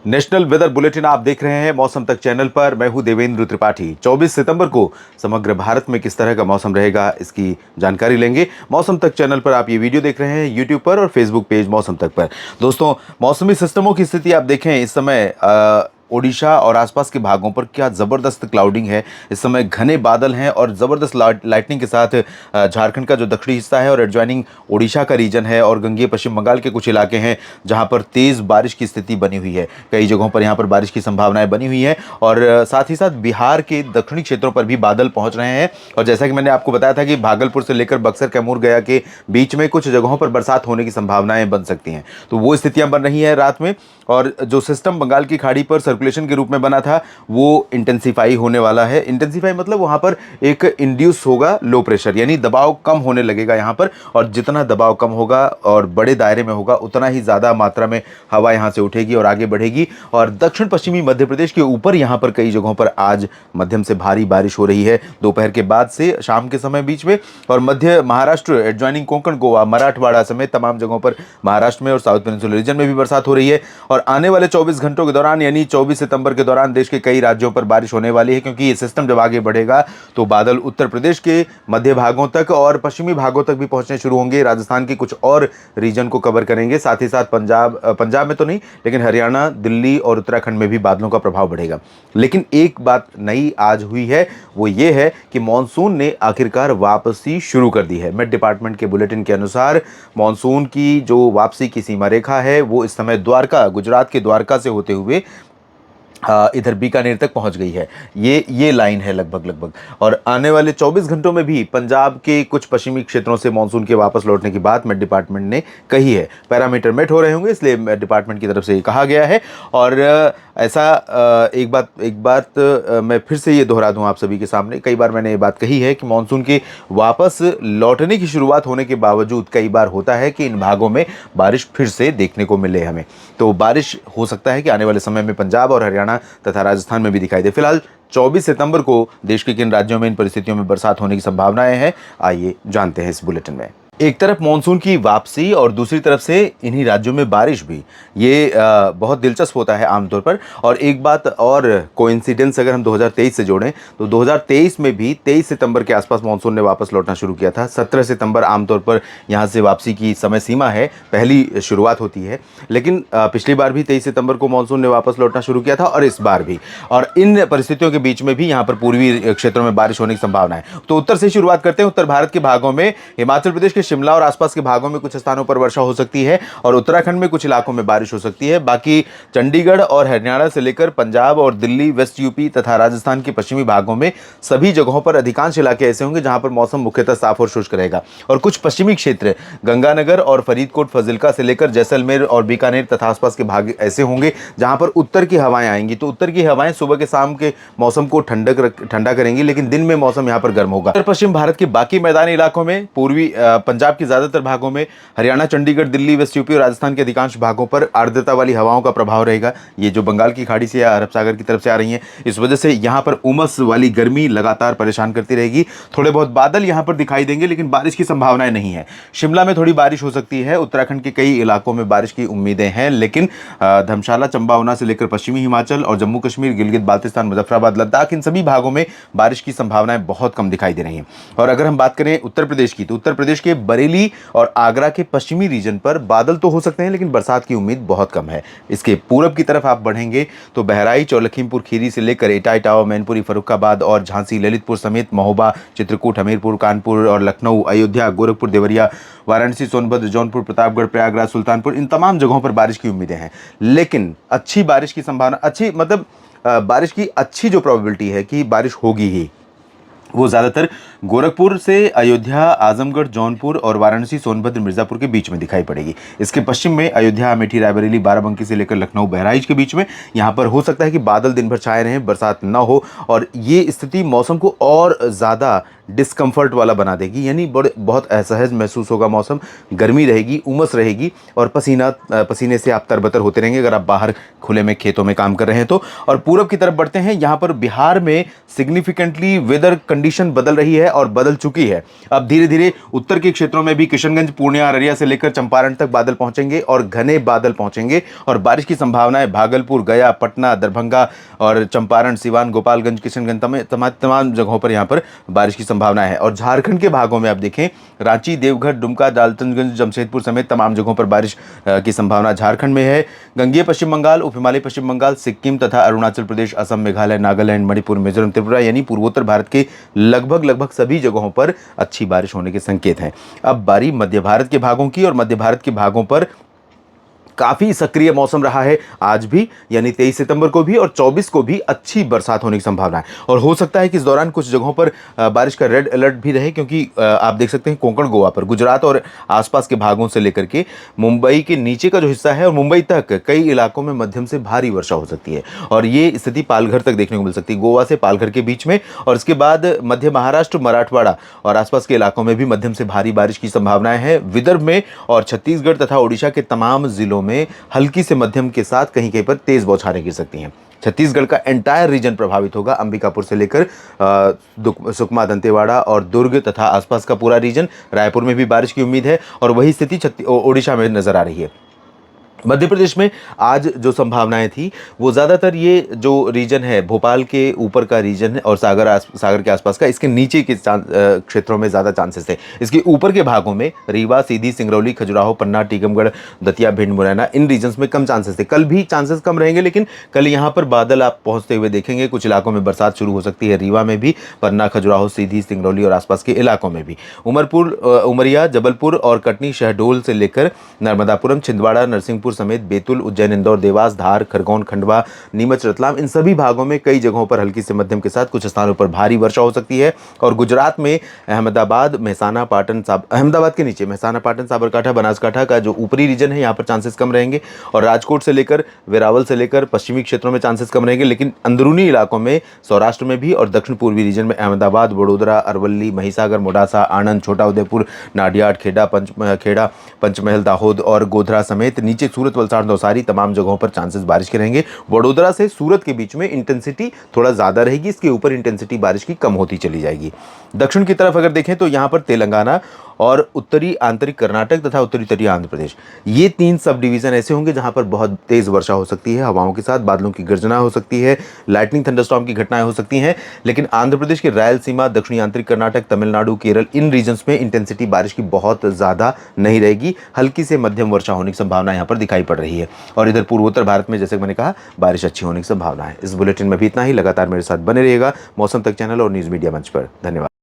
National weather bulletin आप देख रहे हैं मौसम तक चैनल पर। मैं हूं देवेंद्र त्रिपाठी। 24 सितंबर को समग्र भारत में किस तरह का मौसम रहेगा इसकी जानकारी लेंगे। मौसम तक चैनल पर आप ये वीडियो देख रहे हैं यूट्यूब पर और फेसबुक पेज मौसम तक पर। दोस्तों, मौसमी सिस्टमों की स्थिति आप देखें इस समय ओडिशा और आसपास के भागों पर क्या ज़बरदस्त क्लाउडिंग है। इस समय घने बादल हैं और ज़बरदस्त लाइटनिंग के साथ झारखंड का जो दक्षिणी हिस्सा है और एडजॉइनिंग ओडिशा का रीजन है और गंगेय पश्चिम बंगाल के कुछ इलाके हैं जहां पर तेज़ बारिश की स्थिति बनी हुई है। कई जगहों पर यहां पर बारिश की संभावनाएं बनी हुई हैं और साथ ही साथ बिहार के दक्षिणी क्षेत्रों पर भी बादल पहुँच रहे हैं। और जैसा कि मैंने आपको बताया था कि भागलपुर से लेकर बक्सर कैमूर गया के बीच में कुछ जगहों पर बरसात होने की संभावनाएं बन सकती हैं, तो वो स्थितियाँ बन रही हैं रात में। और जो सिस्टम बंगाल की खाड़ी पर सर्कुलेशन के रूप में बना था वो इंटेंसिफाई होने वाला है। इंटेंसिफाई मतलब वहां पर एक इंड्यूस होगा लो प्रेशर, यानी दबाव कम होने लगेगा यहां पर। और जितना दबाव कम होगा और बड़े दायरे में होगा उतना ही ज़्यादा मात्रा में हवा यहां से उठेगी और आगे बढ़ेगी। और दक्षिण पश्चिमी मध्य प्रदेश के ऊपर यहां पर कई जगहों पर आज मध्यम से भारी बारिश हो रही है दोपहर के बाद से शाम के समय बीच में। और मध्य महाराष्ट्र एडजॉइनिंग कोंकण, गोवा, मराठवाड़ा समेत तमाम जगहों पर महाराष्ट्र में और साउथ पेनिनसुलर रीजन में भी बरसात हो रही है। और आने वाले 24 घंटों के दौरान यानी 24 सितंबर के दौरान देश के कई राज्यों पर बारिश होने वाली है, क्योंकि ये सिस्टम जब आगे बढ़ेगा तो बादल उत्तर प्रदेश के मध्य भागों तक और पश्चिमी भागों तक भी पहुंचने शुरू होंगे। राजस्थान के कुछ और रीजन को कवर करेंगे। साथ ही साथ पंजाब में तो नहीं, लेकिन हरियाणा, दिल्ली और उत्तराखंड में भी बादलों का प्रभाव बढ़ेगा। लेकिन एक बात नई आज हुई है, वो ये है कि मानसून ने आखिरकार वापसी शुरू कर दी है। मेट डिपार्टमेंट के बुलेटिन के अनुसार मानसून की जो वापसी की सीमा रेखा है वो इस समय द्वारका, गुजरात के द्वारका से होते हुए इधर बीकानेर तक पहुंच गई है। ये लाइन है लगभग। और आने वाले 24 घंटों में भी पंजाब के कुछ पश्चिमी क्षेत्रों से मानसून के वापस लौटने की बात मेट डिपार्टमेंट ने कही है। पैरामीटर मेट हो रहे होंगे, इसलिए मेट डिपार्टमेंट की तरफ से ये कहा गया है। और ऐसा एक बात मैं फिर से ये दोहरा दूं आप सभी के सामने। कई बार मैंने ये बात कही है कि मानसून के वापस लौटने की शुरुआत होने के बावजूद कई बार होता है कि इन भागों में बारिश फिर से देखने को मिले हमें। तो बारिश हो सकता है कि आने वाले समय में पंजाब और हरियाणा तथा राजस्थान में भी दिखाई दे। फिलहाल 24 सितंबर को देश के किन राज्यों में इन परिस्थितियों में बरसात होने की संभावनाएं हैं, आइए जानते हैं इस बुलेटिन में। एक तरफ मानसून की वापसी और दूसरी तरफ से इन्हीं राज्यों में बारिश भी, ये बहुत दिलचस्प होता है आमतौर पर। और एक बात और कोइंसिडेंस अगर हम 2023 से जोड़ें तो 2023 में भी 23 सितंबर के आसपास मानसून ने वापस लौटना शुरू किया था। 17 सितंबर आमतौर पर यहाँ से वापसी की समय सीमा है, पहली शुरुआत होती है। लेकिन पिछली बार भी 23 सितंबर को मानसून ने वापस लौटना शुरू किया था और इस बार भी। और इन परिस्थितियों के बीच में भी यहाँ पर पूर्वी क्षेत्रों में बारिश होने की संभावना है। तो उत्तर से शुरुआत करते हैं। उत्तर भारत के भागों में हिमाचल प्रदेश के शिमला और आसपास के भागों में कुछ स्थानों पर वर्षा हो सकती है और उत्तराखंड में कुछ इलाकों में बारिश हो सकती है। बाकी चंडीगढ़ और हरियाणा से लेकर पंजाब और दिल्ली, वेस्ट यूपी तथा राजस्थान के पश्चिमी भागों में सभी जगहों पर अधिकांश इलाके ऐसे होंगे जहां पर मौसम मुख्यतः साफ और शुष्क रहेगा। और कुछ पश्चिमी क्षेत्र गंगानगर और फरीदकोट, फजिल्का से लेकर जैसलमेर और बीकानेर तथा आसपास के भाग ऐसे होंगे जहां पर उत्तर की हवाएं आएंगी। तो उत्तर की हवाएं सुबह के शाम के मौसम को ठंडा करेंगी, लेकिन दिन में मौसम यहां पर गर्म होगा। उत्तर पश्चिम भारत के बाकी मैदानी इलाकों में, पूर्वी पंजाब की ज्यादातर भागों में, हरियाणा, चंडीगढ़, दिल्ली, वेस्ट यूपी और राजस्थान के अधिकांश भागों पर आर्द्रता वाली हवाओं का प्रभाव रहेगा। ये जो बंगाल की खाड़ी से या अरब सागर की तरफ से आ रही हैं, इस वजह से यहाँ पर उमस वाली गर्मी लगातार परेशान करती रहेगी। थोड़े बहुत बादल यहाँ पर दिखाई देंगे, लेकिन बारिश की संभावनाएं नहीं है। शिमला में थोड़ी बारिश हो सकती है। उत्तराखंड के कई इलाकों में बारिश की उम्मीदें हैं, लेकिन धर्मशाला, चंबा, ऊना से लेकर पश्चिमी हिमाचल और जम्मू कश्मीर, गिलगित बाल्टिस्तान, मुजफ्फराबाद, लद्दाख, इन सभी भागों में बारिश की संभावनाएं बहुत कम दिखाई दे रही हैं। और अगर हम बात करें उत्तर प्रदेश की, तो उत्तर प्रदेश के बरेली और आगरा के पश्चिमी रीजन पर बादल तो हो सकते हैं, लेकिन बरसात की उम्मीद बहुत कम है। इसके पूरब की तरफ आप बढ़ेंगे तो बहराइच और लखीमपुर खीरी से लेकर एटा, इटावा, मैनपुरी, फर्रुखाबाद और झांसी, ललितपुर समेत महोबा, चित्रकूट, हमीरपुर, कानपुर और लखनऊ, अयोध्या, गोरखपुर, देवरिया, वाराणसी, सोनभद्र, जौनपुर, प्रतापगढ़, प्रयागराज, सुल्तानपुर, इन तमाम जगहों पर बारिश की उम्मीदें हैं। लेकिन अच्छी बारिश की संभावना, अच्छी मतलब बारिश की अच्छी जो प्रोबेबिलिटी है कि बारिश होगी ही, वो ज़्यादातर गोरखपुर से अयोध्या, आजमगढ़, जौनपुर और वाराणसी, सोनभद्र, मिर्ज़ापुर के बीच में दिखाई पड़ेगी। इसके पश्चिम में अयोध्या, अमेठी, रायबरेली, बाराबंकी से लेकर लखनऊ, बहराइच के बीच में यहाँ पर हो सकता है कि बादल दिन भर छाए रहें, बरसात न हो। और ये स्थिति मौसम को और ज़्यादा डिस्कम्फर्ट वाला बना देगी, यानी बहुत असहज महसूस होगा मौसम, गर्मी रहेगी, उमस रहेगी और पसीने से आप तरबतर होते रहेंगे अगर आप बाहर खुले में खेतों में काम कर रहे हैं तो। और पूरब की तरफ बढ़ते हैं, यहाँ पर बिहार में सिग्निफिकेंटली वेदर कंडीशन बदल रही है और बदल चुकी है। अब धीरे धीरे उत्तर के क्षेत्रों में भी किशनगंज, पूर्णिया, अररिया से लेकर चंपारण तक बादल पहुंचेंगे और घने बादल पहुंचेंगे और बारिश की संभावना है भागलपुर, गया, पटना, दरभंगा और चंपारण, सिवान, गोपालगंज, किशनगंज तमाम जगहों पर यहाँ पर बारिश की संभावना है। और झारखंड के भागों में आप देखें, रांची, देवघर, दुमका, डाल्टनगंज, जमशेदपुर समेत तमाम जगहों पर बारिश की संभावना झारखंड में है। गंगेय पश्चिम बंगाल, उप हिमालय पश्चिम बंगाल, सिक्किम तथा अरुणाचल प्रदेश, असम, मेघालय, नागालैंड, मणिपुर, मिजोरम, त्रिपुरा यानी पूर्वोत्तर भारत के लगभग सभी जगहों पर अच्छी बारिश होने के संकेत हैं। अब बारी मध्य भारत के भागों की, और मध्य भारत के भागों पर काफ़ी सक्रिय मौसम रहा है आज भी, यानी 23 सितंबर को भी और 24 को भी अच्छी बरसात होने की संभावना है। और हो सकता है कि इस दौरान कुछ जगहों पर बारिश का रेड अलर्ट भी रहे, क्योंकि आप देख सकते हैं कोंकण, गोवा पर, गुजरात और आसपास के भागों से लेकर के मुंबई के नीचे का जो हिस्सा है और मुंबई तक कई इलाकों में मध्यम से भारी वर्षा हो सकती है। और ये स्थिति पालघर तक देखने को मिल सकती है, गोवा से पालघर के बीच में। और इसके बाद मध्य महाराष्ट्र, मराठवाड़ा और आसपास के इलाकों में भी मध्यम से भारी बारिश की संभावनाएं हैं। विदर्भ में और छत्तीसगढ़ तथा ओडिशा के तमाम जिलों में हल्की से मध्यम के साथ कहीं कहीं पर तेज बौछारें गिर सकती हैं। छत्तीसगढ़ का एंटायर रीजन प्रभावित होगा, अंबिकापुर से लेकर सुकमा, दंतेवाड़ा और दुर्ग तथा आसपास का पूरा रीजन। रायपुर में भी बारिश की उम्मीद है और वही स्थिति ओडिशा में नजर आ रही है। मध्य प्रदेश में आज जो संभावनाएं थी वो ज़्यादातर ये जो रीजन है, भोपाल के ऊपर का रीजन है और सागर के आसपास का, इसके नीचे के क्षेत्रों में ज़्यादा चांसेस है। इसके ऊपर के भागों में रीवा, सीधी, सिंगरौली, खजुराहो, पन्ना, टीकमगढ़, दतिया, भिंड, मुरैना, इन रीजन्स में कम चांसेस थे। कल भी चांसेस कम रहेंगे, लेकिन कल यहाँ पर बादल आप पहुँचते हुए देखेंगे। कुछ इलाकों में बरसात शुरू हो सकती है, रीवा में भी, पन्ना, खजुराहो, सीधी, सिंगरौली और आसपास के इलाकों में भी। उमरिया, जबलपुर और कटनी, शहडोल से लेकर नर्मदापुरम, छिंदवाड़ा, नरसिंहपुर समेत बैतूल, उज्जैन, इंदौर, देवास, धार, खरगोन, खंडवा, नीमच, रतलाम, इन सभी भागों में कई जगहों पर हल्की से मध्यम के साथ कुछ स्थानों पर भारी वर्षा हो सकती है। और गुजरात में अहमदाबाद के नीचे मेहसाना, पाटन, साबरकांठा, बनासकांठा का जो ऊपरी रीजन है, यहाँ पर चांसेस कम रहेंगे। और राजकोट से लेकर वेरावल से लेकर पश्चिमी क्षेत्रों में चांसेस कम रहेंगे, लेकिन अंदरूनी इलाकों में, सौराष्ट्र में भी और दक्षिण पूर्वी रीजन में अहमदाबाद, वडोदरा, अरवली, महिसागर, मोडासा, आणंद, छोटा उदेपुर, नाडियाड, खेड़ा, पंचमहल, दाहोद और गोधरा समेत नीचे सूरत, वलसाड़, नवसारी, तमाम जगहों पर चांसेस बारिश के रहेंगे। वडोदरा से सूरत के बीच में इंटेंसिटी थोड़ा ज्यादा रहेगी, इसके ऊपर इंटेंसिटी बारिश की कम होती चली जाएगी। दक्षिण की तरफ अगर देखें तो यहाँ पर तेलंगाना और उत्तरी आंतरिक कर्नाटक तथा उत्तरी तटीय आंध्र प्रदेश, ये 3 सब डिवीजन ऐसे होंगे जहां पर बहुत तेज वर्षा हो सकती है, हवाओं के साथ बादलों की गर्जना हो सकती है, लाइटनिंग, थंडरस्टॉर्म की घटनाएं हो सकती हैं। लेकिन आंध्र प्रदेश के रायलसीमा, दक्षिणी आंतरिक कर्नाटक, तमिलनाडु, केरल, इन रीजन्स में इंटेंसिटी बारिश की बहुत ज्यादा नहीं रहेगी, हल्की से मध्यम वर्षा होने की संभावना यहाँ पर दिखाई पड़ रही है। और इधर पूर्वोत्तर भारत में, जैसे मैंने कहा, बारिश अच्छी होने की संभावना है। इस बुलेटिन में भी इतना ही। लगातार मेरे साथ बने रहिएगा मौसम तक चैनल और न्यूज मीडिया मंच पर। धन्यवाद।